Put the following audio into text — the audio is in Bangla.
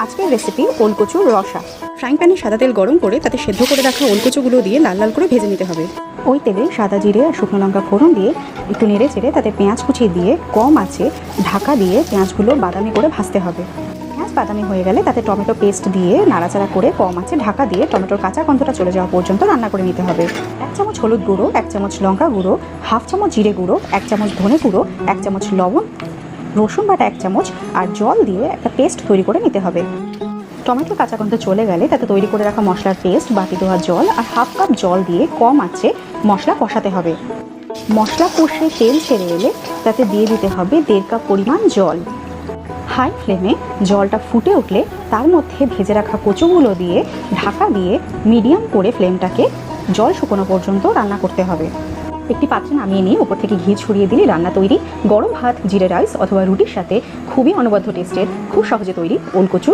আজকের রেসিপি ওলকচুর রসা। ফ্রাইং প্যানে সাদা তেল গরম করে তাতে সেদ্ধ করে রাখা ওলকচুগুলো দিয়ে লাল লাল করে ভেজে নিতে হবে। ওই তেলে সাদা জিরে আর শুকনো লঙ্কা ফোড়ন দিয়ে একটু নেড়ে চেড়ে তাতে পেঁয়াজ কুচি দিয়ে কম আঁচে ঢাকা দিয়ে পেঁয়াজগুলো বাদামি করে ভাজতে হবে। পেঁয়াজ বাদামি হয়ে গেলে তাতে টমেটো পেস্ট দিয়ে নাড়াচাড়া করে কম আঁচে ঢাকা দিয়ে টমেটোর কাঁচা গন্ধটা চলে যাওয়া পর্যন্ত রান্না করে নিতে হবে। 1 চামচ হলুদ গুঁড়ো, 1 চামচ লঙ্কা গুঁড়ো, 1/2 চামচ জিরে গুঁড়ো, 1 চামচ ধনে গুঁড়ো, 1 চামচ লবণ, রসুন বাটা 1 চামচ আর জল দিয়ে একটা পেস্ট তৈরি করে নিতে হবে। টমেটোর কাঁচা গন্ধ চলে গেলে তাতে তৈরি করে রাখা মশলার পেস্ট, বাটি ধোয়া জল আর 1/2 কাপ জল দিয়ে কম আঁচে মশলা কষাতে হবে। মশলা কষে তেল ছেড়ে এলে তাতে দিয়ে দিতে হবে 1.5 কাপ পরিমাণ জল। হাই ফ্লেমে জলটা ফুটে উঠলে তার মধ্যে ভেজে রাখা কচুগুলো দিয়ে ঢাকা দিয়ে মিডিয়াম করে ফ্লেমটাকে জল শুকনো পর্যন্ত রান্না করতে হবে। একটি পাত্রে নামিয়ে নিয়ে উপর থেকে ঘি ছড়িয়ে দিলে রান্না তৈরি। গরম ভাত, জিরে রাইস অথবা রুটির সাথে খুবই অনবদ্য টেস্টের, খুব সহজে তৈরি ওলকচু